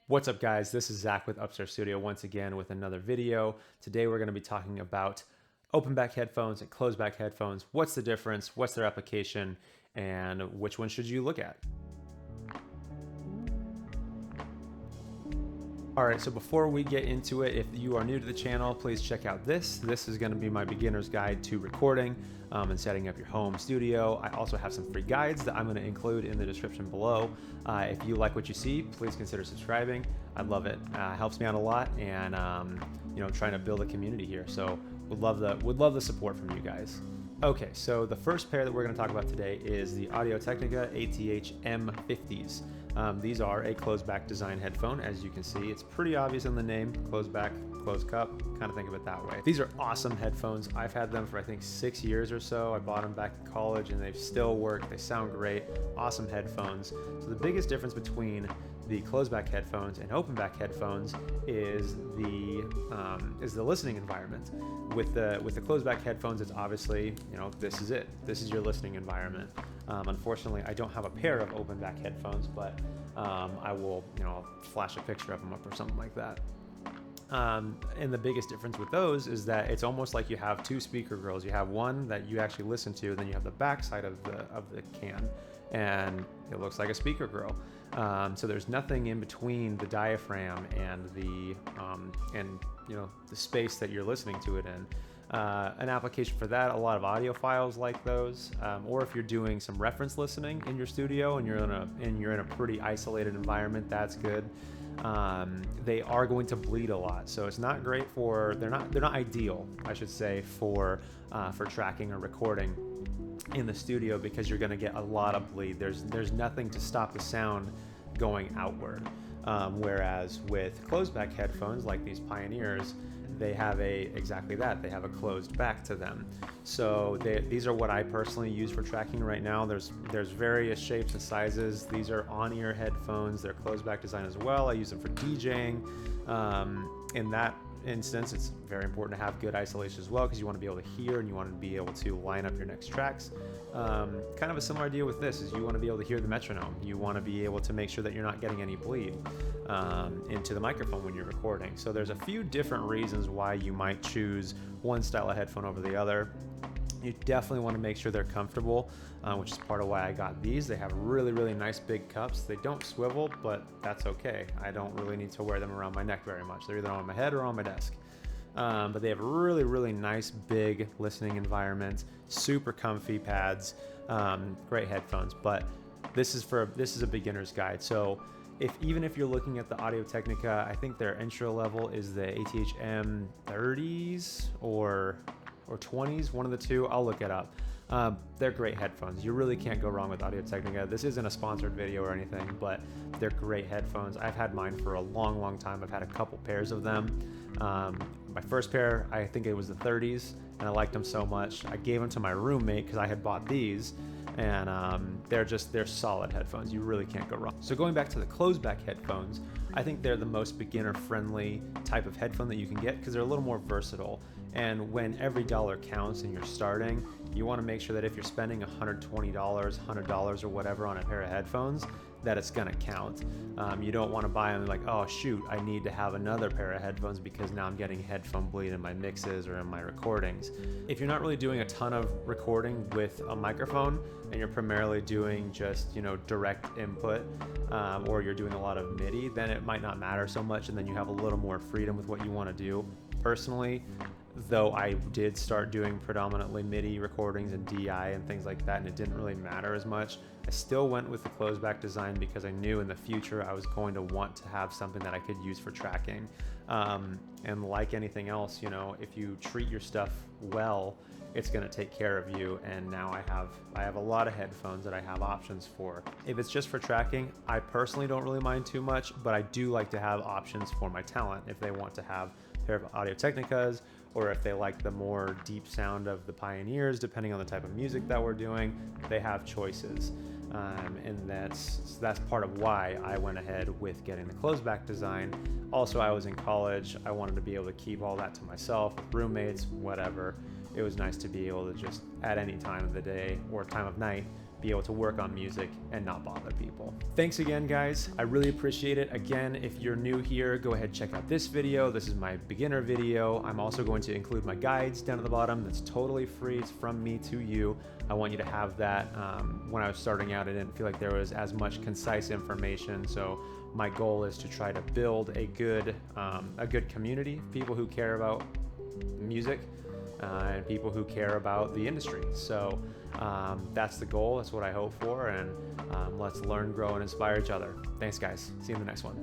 What's up, guys? This is Zach with Upstairs Studio once again with another video. Today we're going to be talking about open back headphones and closed back headphones. What's the difference? What's their application? And which one should you look at? All right, so before we get into it, if you are new to the channel, please check out this. This is going to be my beginner's guide to recording and setting up your home studio. I also have some free guides that I'm going to include in the description below. If you like what you see, please consider subscribing. I love it. Helps me out a lot, and trying to build a community here. So would love the support from you guys. Okay, so the first pair that we're going to talk about today is the Audio-Technica ATH M50s. These are a closed back design headphone. As you can see, it's pretty obvious in the name, closed back, closed cup, kind of think of it that way. These are awesome headphones. I've had them for I think 6 years or so. I bought them back in college and they still work. They sound great, awesome headphones. So the biggest difference between the closed back headphones and open back headphones is the listening environment. With the closed back headphones, it's obviously, this is it. This is your listening environment. Unfortunately, I don't have a pair of open back headphones, but I will, flash a picture of them up or something like that. And the biggest difference with those is that it's almost like you have two speaker grills. You have one that you actually listen to, and then you have the back side of the can, and it looks like a speaker grill. So there's nothing in between the diaphragm and the space that you're listening to it in. An application for that, a lot of audiophiles like those, or if you're doing some reference listening in your studio and you're in a pretty isolated environment, that's good. They are going to bleed a lot, so it's not great for, they're not ideal, I should say, for tracking or recording in the studio, because you're going to get a lot of bleed. There's nothing to stop the sound going outward. Whereas with closed back headphones like these Pioneers, they have exactly that. They have a closed back to them. So these are what I personally use for tracking right now. There's various shapes and sizes. These are on-ear headphones. They're closed back design as well. I use them for DJing. In that instance, it's very important to have good isolation as well, because you want to be able to hear and you want to be able to line up your next tracks. Kind of a similar idea with this is you want to be able to hear the metronome. You want to be able to make sure that you're not getting any bleed into the microphone when you're recording. So there's a few different reasons why you might choose one style of headphone over the other. You definitely want to make sure they're comfortable, which is part of why I got these. They have really, really nice big cups. They don't swivel, but that's okay. I don't really need to wear them around my neck very much. They're either on my head or on my desk. But they have really, really nice big listening environment, super comfy pads, great headphones. But this is a beginner's guide. So even if you're looking at the Audio-Technica, I think their intro level is the ATH M30s or 20s, one of the two. I'll look it up. They're great headphones. You really can't go wrong with Audio-Technica. This isn't a sponsored video or anything, but they're great headphones. I've had mine for a long, long time. I've had a couple pairs of them. My first pair, I think it was the 30s, and I liked them so much. I gave them to my roommate because I had bought these, and they're solid headphones. You really can't go wrong. So going back to the closed back headphones, I think they're the most beginner friendly type of headphone that you can get, because they're a little more versatile. And when every dollar counts and you're starting, you want to make sure that if you're spending $120, $100 or whatever on a pair of headphones, that it's gonna count. You don't want to buy them like, oh shoot, I need to have another pair of headphones because now I'm getting headphone bleed in my mixes or in my recordings. If you're not really doing a ton of recording with a microphone and you're primarily doing just direct input, or you're doing a lot of MIDI, then it might not matter so much, and then you have a little more freedom with what you want to do. Personally, though, I did start doing predominantly MIDI recordings and DI and things like that, and it didn't really matter as much. I still went with the closed back design because I knew in the future I was going to want to have something that I could use for tracking. And like anything else, if you treat your stuff well, it's going to take care of you. And now I have a lot of headphones that I have options for. If it's just for tracking, I personally don't really mind too much, but I do like to have options for my talent if they want to have a pair of Audio-Technicas, or if they like the more deep sound of the Pioneers, depending on the type of music that we're doing, they have choices. And that's part of why I went ahead with getting the closed back design. Also, I was in college. I wanted to be able to keep all that to myself with roommates, whatever. It was nice to be able to just at any time of the day or time of night be able to work on music and not bother people. Thanks again, guys. I really appreciate it. Again, if you're new here, go ahead, check out this video. This is my beginner video. I'm also going to include my guides down at the bottom. That's totally free. It's from me to you. I want you to have that. When I was starting out, I didn't feel like there was as much concise information. So my goal is to try to build a good community, people who care about music, and people who care about the industry. So that's the goal. That's what I hope for. And let's learn, grow, and inspire each other. Thanks, guys. See you in the next one.